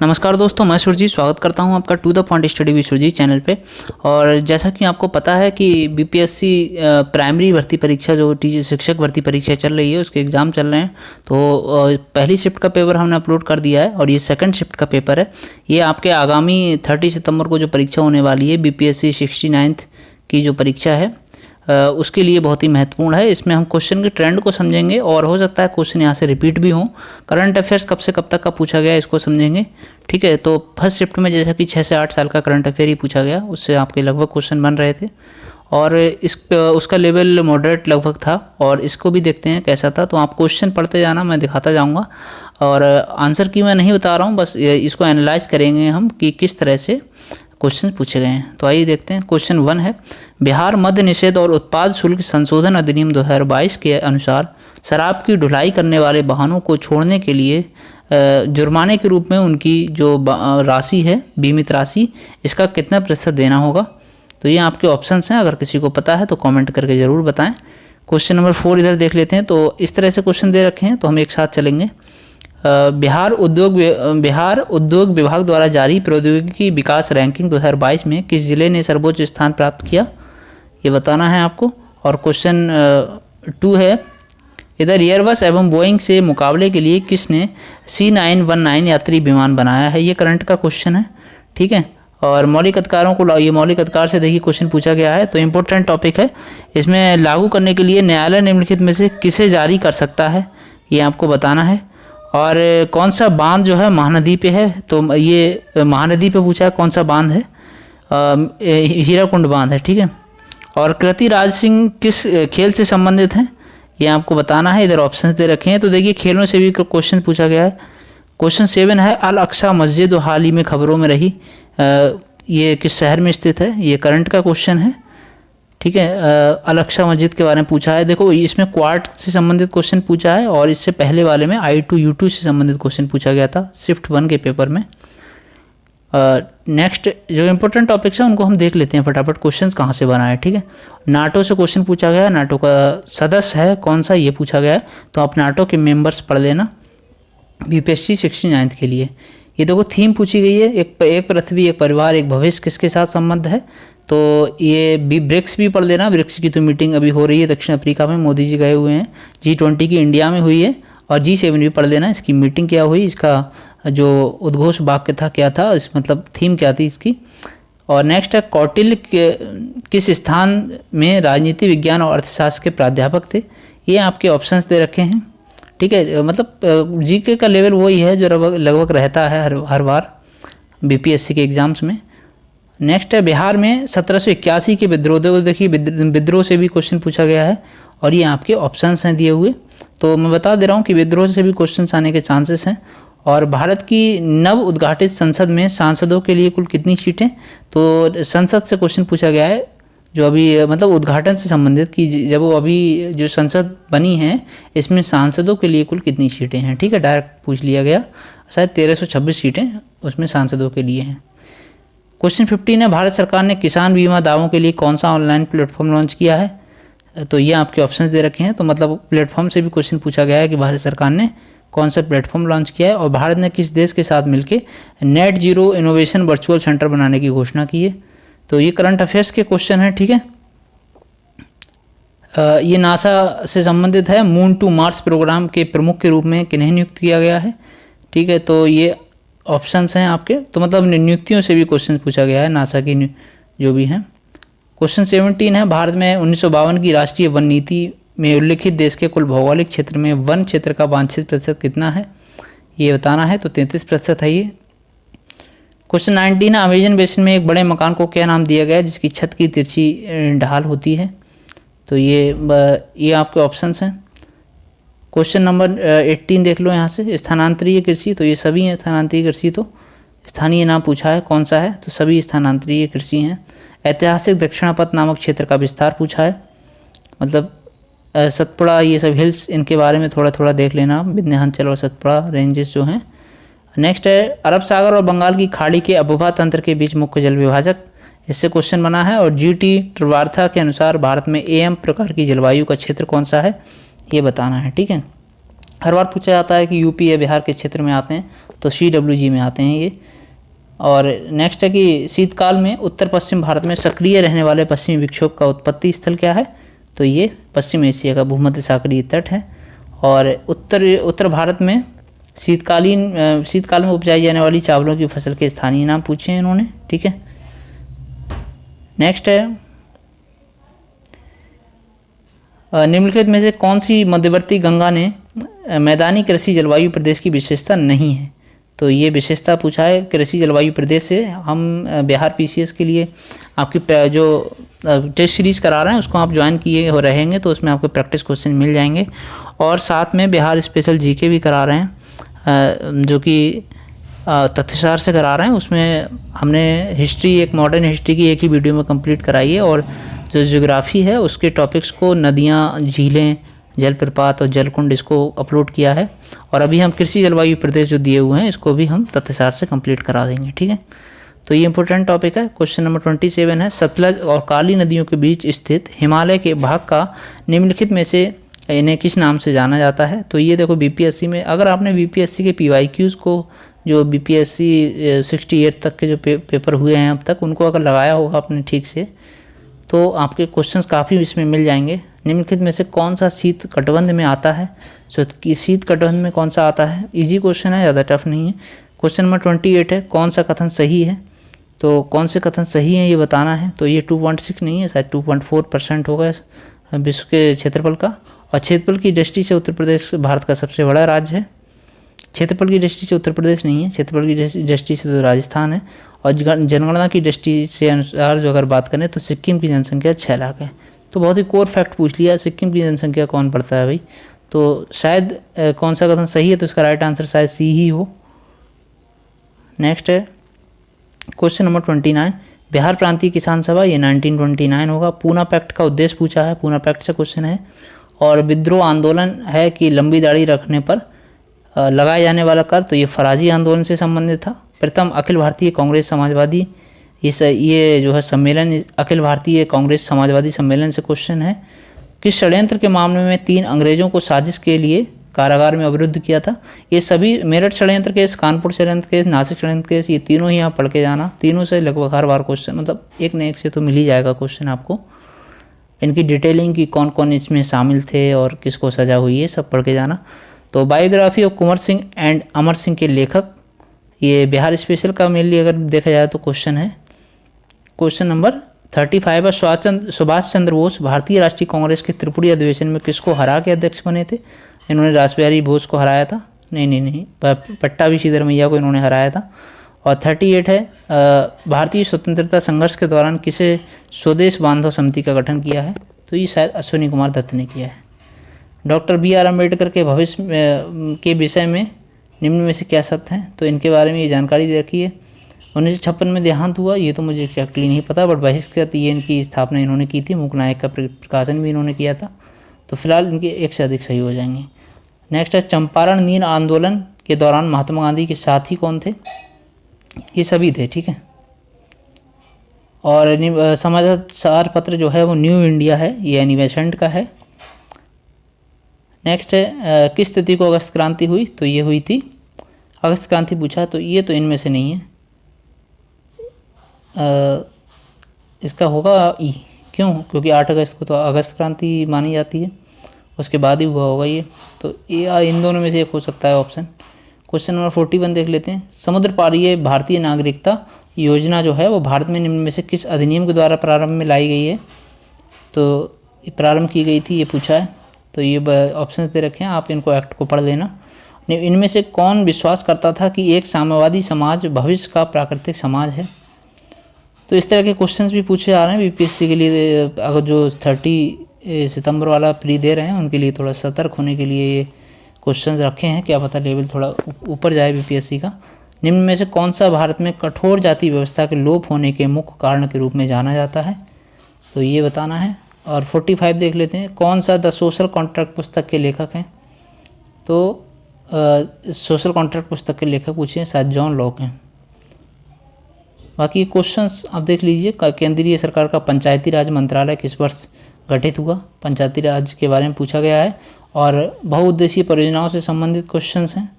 नमस्कार दोस्तों, मैं सुरजीत स्वागत करता हूं आपका to the point study with Surjeet channel पे। और जैसा कि आपको पता है कि बीपीएससी प्राइमरी भर्ती परीक्षा जो टीचर शिक्षक भर्ती परीक्षा चल रही है उसके एग्ज़ाम चल रहे हैं। तो पहली शिफ्ट का पेपर हमने अपलोड कर दिया है और ये सेकंड शिफ्ट का पेपर है। ये आपके आगामी 30 सितंबर को जो परीक्षा होने वाली है बीपीएससी 69th की जो परीक्षा है उसके लिए बहुत ही महत्वपूर्ण है। इसमें हम क्वेश्चन के ट्रेंड को समझेंगे और हो सकता है क्वेश्चन यहाँ से रिपीट भी हों। करंट अफेयर्स कब से कब तक का पूछा गया है इसको समझेंगे। ठीक है, तो फर्स्ट शिफ्ट में जैसा कि 6 से 8 साल का करंट अफेयर ही पूछा गया, उससे आपके लगभग क्वेश्चन बन रहे थे और उसका लेवल मॉडरेट लगभग था। और इसको भी देखते हैं कैसा था। तो आप क्वेश्चन पढ़ते जाना, मैं दिखाता जाऊँगा और आंसर की मैं नहीं बता रहा हूँ, बस इसको एनालाइज करेंगे हम कि किस तरह से क्वेश्चन पूछे गए हैं। तो आइए देखते हैं। क्वेश्चन 1 है, बिहार मद्य निषेध और उत्पाद शुल्क संशोधन अधिनियम 2022 के अनुसार शराब की ढुलाई करने वाले वाहनों को छोड़ने के लिए जुर्माने के रूप में उनकी जो राशि है, बीमित राशि, इसका कितना प्रतिशत देना होगा। तो ये आपके ऑप्शंस हैं, अगर किसी को पता है तो कमेंट करके ज़रूर बताएं। क्वेश्चन नंबर 4 इधर देख लेते हैं। तो इस तरह से क्वेश्चन दे रखे हैं, तो हम एक साथ चलेंगे। बिहार उद्योग विभाग द्वारा जारी प्रौद्योगिकी विकास रैंकिंग 2022 में किस जिले ने सर्वोच्च स्थान प्राप्त किया, ये बताना है आपको। और क्वेश्चन 2 है, इधर एयरबस एवं बोइंग से मुकाबले के लिए किसने C919 यात्री विमान बनाया है। ये करंट का क्वेश्चन है। ठीक है, और मौलिक अधिकारों को, ये मौलिक अधिकार से देखिए क्वेश्चन पूछा गया है, तो इम्पोर्टेंट टॉपिक है। इसमें लागू करने के लिए न्यायालय निम्नलिखित में से किसे जारी कर सकता है, ये आपको बताना है। और कौन सा बांध जो है महानदी पे है, तो ये महानदी पे पूछा है कौन सा बांध है, हीराकुंड बांध है। ठीक है, और कृति राज सिंह किस खेल से संबंधित हैं, ये आपको बताना है। इधर ऑप्शंस दे रखे हैं, तो देखिए खेलों से भी क्वेश्चन पूछा गया है। क्वेश्चन 7 है, अल अक्सा मस्जिद हाल ही में खबरों में रही, ये किस शहर में स्थित है, ये करंट का क्वेश्चन है। ठीक है, अल अक्सा मस्जिद के बारे में पूछा है। देखो इसमें क्वार्ट से संबंधित क्वेश्चन पूछा है और इससे पहले वाले में I2 U2 से संबंधित क्वेश्चन पूछा गया था शिफ्ट 1 के पेपर में। नेक्स्ट जो इंपॉर्टेंट टॉपिक्स हैं उनको हम देख लेते हैं फटाफट, क्वेश्चन कहाँ से बना है। ठीक है, नाटो से क्वेश्चन पूछा गया, नाटो का सदस्य है कौन सा, ये पूछा गया है। तो आप नाटो के मेंबर्स पढ़ लेना बीपीएससी 69th के लिए। ये देखो थीम पूछी गई है, एक पृथ्वी एक परिवार एक भविष्य, किसके साथ संबंध है। तो ये ब्रिक्स भी पढ़ लेना। ब्रिक्स की तो मीटिंग अभी हो रही है दक्षिण अफ्रीका में, मोदी जी गए हुए हैं। G20 की इंडिया में हुई है। और G7 भी पढ़ लेना, इसकी मीटिंग क्या हुई, इसका जो उद्घोष वाक्य था क्या था, इस मतलब थीम क्या थी इसकी। और नेक्स्ट है, कौटिल्य किस स्थान में राजनीति विज्ञान और अर्थशास्त्र के प्राध्यापक थे, ये आपके ऑप्शंस दे रखे हैं। ठीक है, मतलब जीके का लेवल वही है जो लगभग रहता है हर बार बीपीएससी के एग्ज़ाम्स में। नेक्स्ट है, बिहार में 1781 के विद्रोह, देखिए विद्रोह से भी क्वेश्चन पूछा गया है और ये आपके ऑप्शंस हैं दिए हुए। तो मैं बता दे रहा हूँ कि विद्रोह से भी क्वेश्चंस आने के चांसेस हैं। और भारत की नव उद्घाटित संसद में सांसदों के लिए कुल कितनी सीटें, तो संसद से क्वेश्चन पूछा गया है जो अभी मतलब उद्घाटन से संबंधित कि जब वो अभी जो संसद बनी है इसमें सांसदों के लिए कुल कितनी सीटें हैं। ठीक है, डायरेक्ट पूछ लिया गया, शायद 1326 सीटें उसमें सांसदों के लिए हैं। क्वेश्चन 15 है, भारत सरकार ने किसान बीमा दावों के लिए कौन सा ऑनलाइन प्लेटफॉर्म लॉन्च किया है। तो ये आपके ऑप्शंस दे रखे हैं। तो मतलब प्लेटफॉर्म से भी क्वेश्चन पूछा गया है कि भारत सरकार ने कौन सा प्लेटफॉर्म लॉन्च किया है। और भारत ने किस देश के साथ मिलकर net zero innovation virtual centre बनाने की घोषणा की है। तो ये करंट अफेयर्स के क्वेश्चन हैं। ठीक है, ये नासा से संबंधित है। मून टू मार्स प्रोग्राम के प्रमुख के रूप में किन्हें नियुक्त किया गया है। ठीक है, तो ये ऑप्शंस हैं आपके। तो मतलब नियुक्तियों से भी क्वेश्चन पूछा गया है नासा की जो भी हैं। क्वेश्चन 17 है, भारत में 1952 की राष्ट्रीय वन नीति में उल्लिखित देश के कुल भौगोलिक क्षेत्र में वन क्षेत्र का वांछित प्रतिशत कितना है, ये बताना है। तो 33% है ये। क्वेश्चन 19 है, अमेजन बेसिन में एक बड़े मकान को क्या नाम दिया गया है जिसकी छत की तिरछी ढाल होती है। तो ये आपके ऑप्शंस हैं। क्वेश्चन नंबर 18 देख लो यहाँ से, स्थानांतरीय कृषि, तो ये सभी हैं स्थानांतरीय कृषि। तो स्थानीय नाम पूछा है कौन सा है, तो सभी स्थानांतरीय कृषि हैं। ऐतिहासिक दक्षिणापथ नामक क्षेत्र का विस्तार पूछा है, मतलब सतपुड़ा, ये सब हिल्स, इनके बारे में थोड़ा थोड़ा देख लेना, विंध्याचल और सतपुड़ा रेंजेस जो हैं। नेक्स्ट है, अरब सागर और बंगाल की खाड़ी के अभ्युपा तंत्र के बीच मुख्य जल विभाजक, इससे क्वेश्चन बना है। और GT ट्रिवार्था के अनुसार भारत में AM प्रकार की जलवायु का क्षेत्र कौन सा है, ये बताना है। ठीक है, हर बार पूछा जाता है कि यूपी या बिहार के क्षेत्र में आते हैं, तो CWG में आते हैं ये। और नेक्स्ट है कि शीतकाल में उत्तर पश्चिम भारत में सक्रिय रहने वाले पश्चिमी विक्षोभ का उत्पत्ति स्थल क्या है, तो ये पश्चिम एशिया का भूमध्य सागरीय तट है। और उत्तर भारत में शीतकाल में उपजाई जाने वाली चावलों की फसल के स्थानीय नाम पूछे हैं इन्होंने, ठीक है। नेक्स्ट है निम्नलिखित में से कौन सी मध्यवर्ती गंगा ने मैदानी कृषि जलवायु प्रदेश की विशेषता नहीं है, तो ये विशेषता पूछा है कृषि जलवायु प्रदेश से। हम बिहार PCS के लिए आपकी जो टेस्ट सीरीज़ करा रहे हैं उसको आप ज्वाइन किए हो रहेंगे, तो उसमें आपको प्रैक्टिस क्वेश्चन मिल जाएंगे। और साथ में बिहार स्पेशल GK भी करा रहे हैं, जो कि तथ्यसार से करा रहे हैं। उसमें हमने हिस्ट्री, एक मॉडर्न हिस्ट्री की एक ही वीडियो में कंप्लीट कराई है, और जो ज्योग्राफी है उसके टॉपिक्स को नदियाँ, झीलें, जलप्रपात और जलकुंड इसको अपलोड किया है। और अभी हम कृषि जलवायु प्रदेश जो दिए हुए हैं इसको भी हम तथ्यसार से कंप्लीट करा देंगे, ठीक है। तो ये इंपॉर्टेंट टॉपिक है। क्वेश्चन नंबर 27 है, सतलज और काली नदियों के बीच स्थित हिमालय के भाग का निम्नलिखित में से इन्हें किस नाम से जाना जाता है, तो ये देखो BPSC में, अगर आपने BPSC के PYQs को, जो BPSC 68 तक के जो पेपर हुए हैं अब तक, उनको अगर लगाया होगा आपने ठीक से, तो आपके क्वेश्चंस काफ़ी इसमें मिल जाएंगे। निम्नलिखित में से कौन सा शीत कटिबंध में आता है, शीत कटिबंध में कौन सा आता है, इजी क्वेश्चन है, ज़्यादा टफ नहीं है। क्वेश्चन नंबर 28 है, कौन सा कथन सही है, तो कौन से कथन सही है ये बताना है। तो ये 2.6 नहीं है, शायद 2.4% होगा विश्व के क्षेत्रफल का। और क्षेत्रफल की दृष्टि से उत्तर प्रदेश भारत का सबसे बड़ा राज्य है। क्षेत्रफल की दृष्टि से उत्तर प्रदेश नहीं है, क्षेत्रफल की दृष्टि से तो राजस्थान है। और जनगणना की दृष्टि से अनुसार जो अगर बात करें तो सिक्किम की जनसंख्या 6 लाख है। तो बहुत ही कोर फैक्ट पूछ लिया, सिक्किम की जनसंख्या कौन पढ़ता है भाई, तो शायद कौन सा कथन सही है, तो इसका राइट आंसर शायद C ही हो। नेक्स्ट है क्वेश्चन नंबर 29, बिहार प्रांतीय किसान सभा, ये 1929 होगा। पूना पैक्ट का उद्देश्य पूछा है, पूना पैक्ट से क्वेश्चन है। और विद्रोह आंदोलन है कि लंबी दाढ़ी रखने पर लगाया जाने वाला कर, तो ये फराजी आंदोलन से संबंधित था। प्रथम अखिल भारतीय कांग्रेस समाजवादी, ये जो है सम्मेलन अखिल भारतीय कांग्रेस समाजवादी सम्मेलन से क्वेश्चन है। किस षड्यंत्र के मामले में 3 अंग्रेजों को साजिश के लिए कारागार में अवरुद्ध किया था, ये सभी मेरठ षड्यंत्र केस, कानपुर षड्यंत्र केस, नासिक षड्यंत्र केस, ये तीनों ही आप पढ़ के जाना। तीनों से लगभग हर बार क्वेश्चन, मतलब एक न एक से तो मिल ही जाएगा क्वेश्चन आपको। इनकी डिटेलिंग की कौन कौन इसमें शामिल थे और किसको सजा हुई है, सब पढ़ के जाना। तो biography of Kunwar Singh and Amar Singh के लेखक, ये बिहार स्पेशल का मेनली अगर देखा जाए तो क्वेश्चन है। क्वेश्चन नंबर 35 है, सुभाष चंद्र बोस भारतीय राष्ट्रीय कांग्रेस के त्रिपुरी अधिवेशन में किसको हरा के अध्यक्ष बने थे, इन्होंने रासबिहारी बोस को हराया था, नहीं, पट्टाभी श्रीधरमैया को इन्होंने हराया था। और 38 है, भारतीय स्वतंत्रता संघर्ष के दौरान किसे स्वदेश बांधव समिति का गठन किया है, तो ये शायद अश्विनी कुमार दत्त ने किया है। डॉक्टर BR अम्बेडकर के भविष्य के विषय में निम्न में से क्या सत्य है, तो इनके बारे में ये जानकारी दे रखी है। 1956 में देहांत हुआ, ये तो मुझे एक्जैक्टली नहीं पता, बट बहिष्कृत ये इनकी स्थापना इन्होंने की थी, मूकनायक का प्रकाशन भी इन्होंने किया था। तो फिलहाल इनके एक से अधिक सही हो जाएंगे। नेक्स्ट है, चंपारण नील आंदोलन के दौरान महात्मा गांधी के साथी कौन थे, ये सभी थे, ठीक है। और समाचार पत्र जो है वो न्यू इंडिया है, ये एनी बेसेंट का है। नेक्स्ट है, किस तिथि को अगस्त क्रांति हुई, तो ये हुई थी अगस्त क्रांति पूछा, तो ये तो इनमें से नहीं है, इसका होगा ई, क्यों, क्योंकि 8 अगस्त को तो अगस्त क्रांति मानी जाती है, उसके बाद ही हुआ होगा ये, तो ये इन दोनों में से एक हो सकता है ऑप्शन। क्वेश्चन नंबर 41 देख लेते हैं, समुद्र पारीय भारतीय नागरिकता योजना जो है वो भारत में निम्न में से किस अधिनियम के द्वारा प्रारंभ में लाई गई है, तो ये प्रारंभ की गई थी, ये पूछा है। तो ये ऑप्शंस दे रखे हैं, आप इनको एक्ट को पढ़ लेना। इनमें से कौन विश्वास करता था कि एक साम्यवादी समाज भविष्य का प्राकृतिक समाज है, तो इस तरह के क्वेश्चंस भी पूछे जा रहे हैं BPSC के लिए। अगर जो 30 सितंबर वाला प्री दे रहे हैं उनके लिए थोड़ा सतर्क होने के लिए ये क्वेश्चंस रखे हैं, क्या पता लेवल थोड़ा ऊपर जाए BPSC का। निम्न में से कौन सा भारत में कठोर जाति व्यवस्था के लोप होने के मुख्य कारण के रूप में जाना जाता है, तो ये बताना है। और 45 देख लेते हैं, कौन सा द सोशल कॉन्ट्रैक्ट पुस्तक के लेखक हैं, तो सोशल कॉन्ट्रैक्ट पुस्तक के लेखक पूछे हैं, शायद जॉन लॉक हैं। बाकी क्वेश्चंस आप देख लीजिए, केंद्रीय सरकार का पंचायती राज मंत्रालय किस वर्ष गठित हुआ, पंचायती राज के बारे में पूछा गया है। और बहुउद्देशीय परियोजनाओं से संबंधित क्वेश्चंस हैं।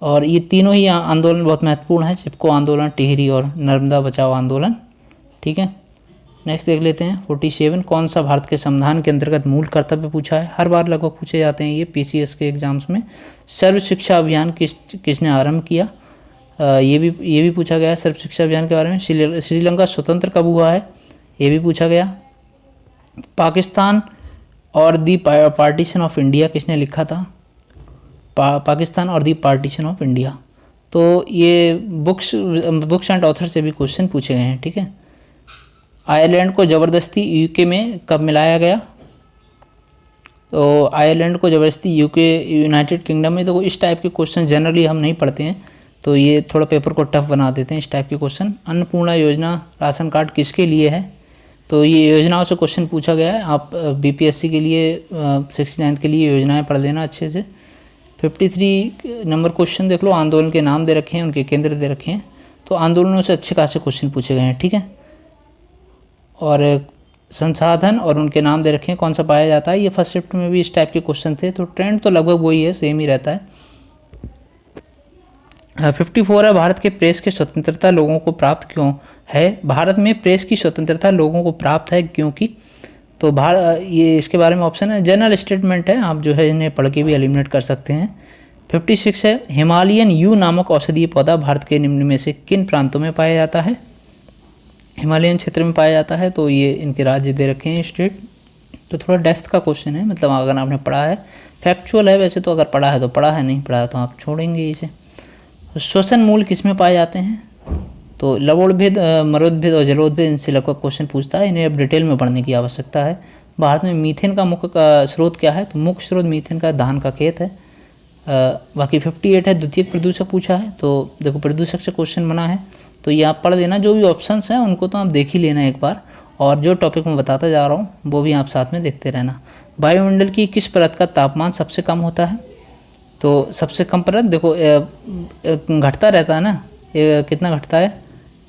और ये तीनों ही आंदोलन बहुत महत्वपूर्ण है, चिपको आंदोलन, टिहरी और नर्मदा बचाओ आंदोलन। ठीक है, नेक्स्ट देख लेते हैं 47। कौन सा भारत के संविधान के अंतर्गत मूल कर्तव्य पूछा है, हर बार लगभग पूछे जाते हैं ये पीसीएस के एग्जाम्स में। सर्व शिक्षा अभियान किसने आरंभ किया, ये भी पूछा गया है सर्व शिक्षा अभियान के बारे में। श्रीलंका स्वतंत्र कब हुआ है, ये भी पूछा गया। पाकिस्तान और दी पार्टीशन ऑफ इंडिया किसने लिखा था, पाकिस्तान और दी पार्टीशन ऑफ इंडिया। तो ये बुक्स एंड ऑथर से भी क्वेश्चन पूछे गए हैं। ठीक है, आयरलैंड को ज़बरदस्ती यूके में कब मिलाया गया, तो आयरलैंड को ज़बरदस्ती यूनाइटेड किंगडम में। तो इस टाइप के क्वेश्चन जनरली हम नहीं पढ़ते हैं, तो ये थोड़ा पेपर को टफ बना देते हैं इस टाइप के क्वेश्चन। अन्नपूर्णा योजना राशन कार्ड किसके लिए है, तो ये योजनाओं से क्वेश्चन पूछा गया है। आप बीपीएससी के लिए 69 के लिए योजनाएं पढ़ लेना अच्छे से। 53 नंबर क्वेश्चन देख लो, आंदोलन के नाम दे रखे हैं, उनके केंद्र दे रखे हैं, तो आंदोलनों से अच्छे खासे क्वेश्चन पूछे गए हैं। ठीक है, और संसाधन और उनके नाम दे रखे हैं, कौन सा पाया जाता है। ये फर्स्ट शिफ्ट में भी इस टाइप के क्वेश्चन थे, तो ट्रेंड तो लगभग वही है, सेम ही रहता है। 54 है, भारत के प्रेस की स्वतंत्रता लोगों को प्राप्त क्यों है, भारत में प्रेस की स्वतंत्रता लोगों को प्राप्त है क्योंकि। तो ये इसके बारे में ऑप्शन है, जनरल स्टेटमेंट है, आप जो है इन्हें पढ़ के भी एलिमिनेट कर सकते हैं। 56 है, हिमालयन यू नामक औषधीय पौधा भारत के निम्न में से किन प्रांतों में पाया जाता है, हिमालयन क्षेत्र में पाया जाता है। तो ये इनके राज्य दे रखे हैं, स्टेट। तो थोड़ा डेप्थ का क्वेश्चन है, मतलब अगर आपने पढ़ा है, फैक्चुअल है वैसे तो, अगर पढ़ा है तो पढ़ा है, नहीं पढ़ा है तो आप छोड़ेंगे इसे। श्वसन मूल किस में पाए जाते हैं, तो लवणोद्भिद, मरोद्भिद और जलोद्भिद, इनसे लगभग क्वेश्चन पूछता है, इन्हें अब डिटेल में पढ़ने की आवश्यकता है। भारत में मीथेन का मुख्य स्रोत क्या है, तो मुख्य स्रोत मीथेन का धान का खेत है। बाकी 58 है, द्वितीयक प्रदूषक पूछा है, तो देखो प्रदूषक से क्वेश्चन बना है, तो ये आप पढ़ लेना। जो भी ऑप्शंस हैं उनको तो आप देख ही लेना एक बार, और जो टॉपिक मैं बताता जा रहा हूँ वो भी आप साथ में देखते रहना। वायुमंडल की किस परत का तापमान सबसे कम होता है, तो सबसे कम परत देखो घटता रहता है ना, कितना घटता है,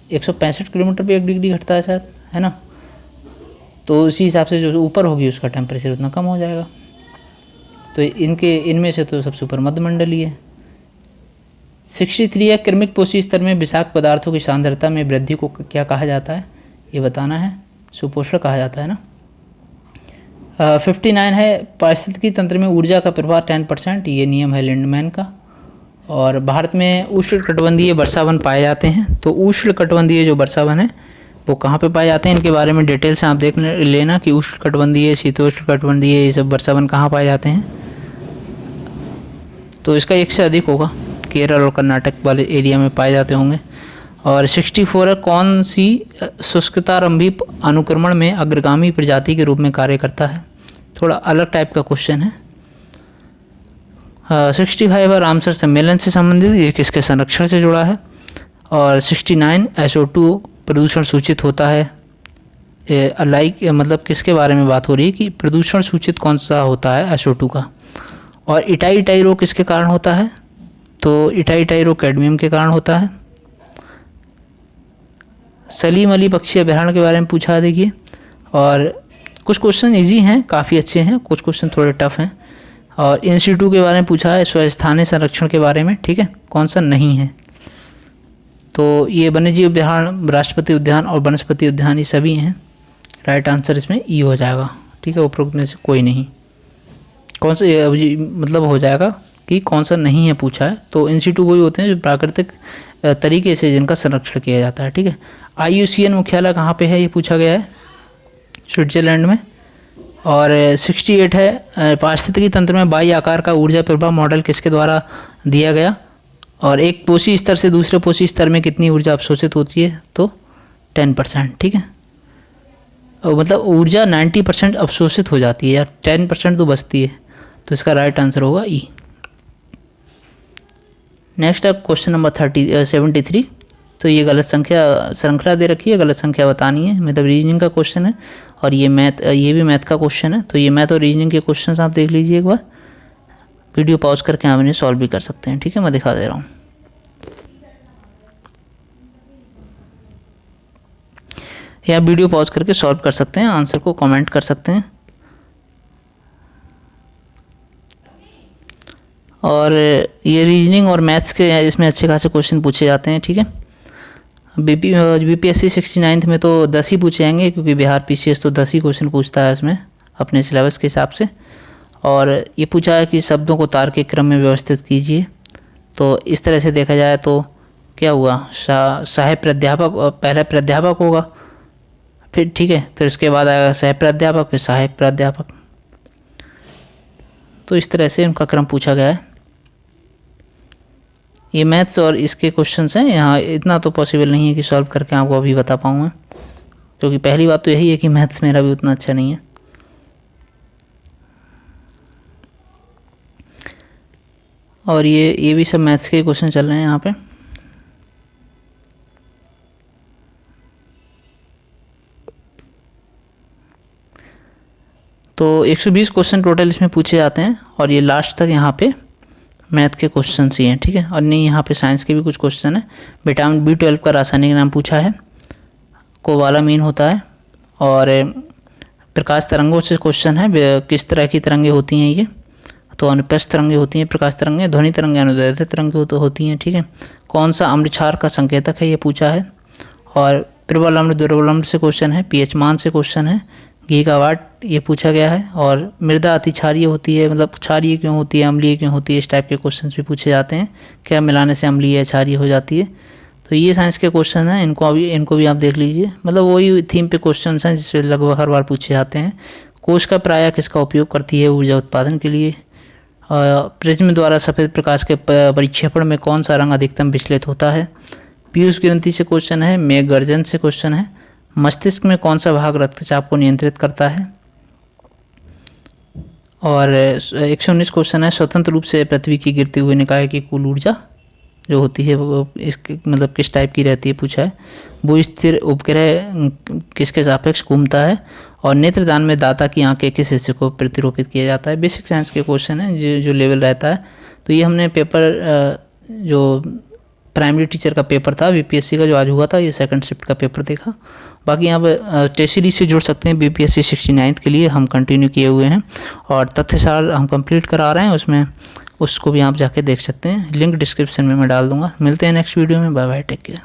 165 किलोमीटर पे 1 डिग्री घटता है शायद, है ना। तो उसी हिसाब से जो ऊपर होगी उसका टेम्परेचर उतना कम हो जाएगा। तो इनमें से तो सबसे ऊपर मध्यमंडलीय है। 63 है, क्रमिक पोषी स्तर में विषाक्त पदार्थों की सांद्रता में वृद्धि को क्या कहा जाता है, ये बताना है, सुपोषण कहा जाता है ना। 59 है, पारिस्थितिकी तंत्र में ऊर्जा का प्रभाव 10%, ये नियम है लिंडमैन का। और भारत में उष्णकटिबंधीय वर्षावन पाए जाते हैं, तो उष्णकटिबंधीय जो वर्षावन है वो कहाँ पे पाए जाते हैं, इनके बारे में डिटेल से आप देख लेना कि उष्णकटिबंधीय, शीतोष्णकटिबंधीय, ये सब वर्षावन कहाँ पाए जाते हैं। तो इसका 1 से अधिक होगा, केरल और कर्नाटक वाले एरिया में पाए जाते होंगे। और 64 है, कौन सी शुष्कतारंभी अनुक्रमण में अग्रगामी प्रजाति के रूप में कार्य करता है, थोड़ा अलग टाइप का क्वेश्चन है। 65 है, रामसर सम्मेलन से संबंधित, ये किसके संरक्षण से जुड़ा है। और 69 SO2 प्रदूषण सूचित होता है, मतलब किसके बारे में बात हो रही है कि प्रदूषण सूचित कौन सा होता है SO2 का। और इटाई रोग किसके कारण होता है, तो इटाई रोग कैडमियम के कारण होता है। सलीम अली पक्षी अभयारण्य के बारे में पूछा है, देखिए। और कुछ क्वेश्चन इजी हैं, काफ़ी अच्छे हैं, कुछ क्वेश्चन थोड़े टफ हैं। और इंस्टीट्यूट के बारे में पूछा है, स्वस्थानीय संरक्षण के बारे में, ठीक है, कौन सा नहीं है। तो ये वन्यजीव अभयारण्य, राष्ट्रपति उद्यान और वनस्पति उद्यान ये सभी हैं। राइट आंसर इसमें ई हो जाएगा, ठीक है, उपरोक्त में से कोई नहीं। कौन सा मतलब हो जाएगा कि कौन सा नहीं है पूछा है, तो इंस्टीट्यूट वही होते हैं जो प्राकृतिक तरीके से जिनका संरक्षण किया जाता है, ठीक है। IUCN मुख्यालय कहाँ पे है, ये पूछा गया है, स्विट्जरलैंड में। और 68 है, पारिस्थितिकी तंत्र में बाह्य आकार का ऊर्जा प्रवाह मॉडल किसके द्वारा दिया गया। और एक पोषी स्तर से दूसरे पोषी स्तर में कितनी ऊर्जा अवशोषित होती है, तो 10%, ठीक है। मतलब ऊर्जा 90% अवशोषित हो जाती है यार, 10% तो बचती है, तो इसका राइट आंसर होगा ई। नेक्स्ट है क्वेश्चन नंबर 73। तो ये गलत संख्या श्रृंखला दे रखी है, गलत संख्या बतानी है, मतलब रीजनिंग का क्वेश्चन है। और ये भी मैथ का क्वेश्चन है, तो ये मैथ और रीजनिंग के क्वेश्चन आप देख लीजिए एक बार, वीडियो पॉज करके आप इन्हें सॉल्व भी कर सकते हैं, ठीक है, मैं दिखा दे रहा हूँ। या वीडियो पॉज करके सॉल्व कर सकते हैं, आंसर को कमेंट कर सकते हैं। और ये रीजनिंग और मैथ्स के इसमें अच्छे खासे क्वेश्चन पूछे जाते हैं, ठीक है। बीपीएससी 69 में तो 10 ही पूछे जाएंगे, क्योंकि बिहार पीसीएस तो 10 ही क्वेश्चन पूछता है इसमें अपने सिलेबस के हिसाब से। और ये पूछा है कि शब्दों को तार्किक क्रम में व्यवस्थित कीजिए। तो इस तरह से देखा जाए तो क्या हुआ, सहायक प्राध्यापक पहले प्राध्यापक होगा, फिर ठीक है, फिर उसके बाद आएगा सह प्राध्यापक, फिर सहायक प्राध्यापक। तो इस तरह से उनका क्रम पूछा गया है। ये मैथ्स और इसके क्वेश्चंस हैं, यहाँ इतना तो पॉसिबल नहीं है कि सॉल्व करके आपको अभी बता पाऊँगा, क्योंकि पहली बात तो यही है कि मैथ्स मेरा भी उतना अच्छा नहीं है। और ये भी सब मैथ्स के क्वेश्चन चल रहे हैं यहाँ पे। तो 120 क्वेश्चन टोटल इसमें पूछे जाते हैं, और ये लास्ट तक यहाँ पे मैथ के क्वेश्चन ही हैं, ठीक है। और नहीं, यहाँ पे साइंस के भी कुछ क्वेश्चन है। विटामिन B12 का रासायनिक नाम पूछा है, कोबालामीन होता है। और प्रकाश तरंगों से क्वेश्चन है, किस तरह की तरंगें होती हैं ये, तो अनुप्रस्थ तरंगें होती हैं प्रकाश तरंगें, ध्वनि तरंगें अनुदैर्ध्य तरंगें होती हैं, ठीक है। कौन सा अम्ल क्षार का संकेतक है, ये पूछा है। और प्रबल अम्ल दुर्बल अम्ल से क्वेश्चन है, पीएच मान से क्वेश्चन है, घी का वाट ये पूछा गया है। और मृदा अति क्षारीय होती है, मतलब क्षारीय क्यों होती है, अम्लीय क्यों होती है, इस टाइप के क्वेश्चन भी पूछे जाते हैं। क्या मिलाने से अम्लीय या क्षारीय हो जाती है। तो ये साइंस के क्वेश्चन हैं, इनको भी आप देख लीजिए। मतलब वही थीम पे क्वेश्चन हैं जिसपे लगभग हर बार पूछे जाते हैं। कोश का प्रायः किसका उपयोग करती है ऊर्जा उत्पादन के लिए। प्रिज्म द्वारा सफ़ेद प्रकाश के परिक्षेपण में कौन सा रंग अधिकतम विचलित होता है। पीयूष ग्रंथि से क्वेश्चन है, मेघ गर्जन से क्वेश्चन है। मस्तिष्क में कौन सा भाग रक्तचाप को नियंत्रित करता है। और 119 क्वेश्चन है, स्वतंत्र रूप से पृथ्वी की गिरते हुए निकाय की कुल ऊर्जा जो होती है वो इसके मतलब किस टाइप की रहती है पूछा है। भू स्थिर उपग्रह किसके सापेक्ष घूमता है। और नेत्रदान में दाता की आंख के किस हिस्से को प्रतिरूपित किया जाता है। बेसिक साइंस के क्वेश्चन है जो लेवल रहता है। तो ये हमने पेपर जो प्राइमरी टीचर का पेपर था बीपीएससी का जो आज हुआ था, ये सेकंड शिफ्ट का पेपर देखा। बाकी यहाँ पर टेस्ट सीरीज से जुड़ सकते हैं, बीपीएससी 69 के लिए हम कंटिन्यू किए हुए हैं। और तथ्यसार हम कंप्लीट करा रहे हैं उसमें, उसको भी आप जाके देख सकते हैं। लिंक डिस्क्रिप्शन में मैं डाल दूँगा। मिलते हैं नेक्स्ट वीडियो में। Bye bye, take care.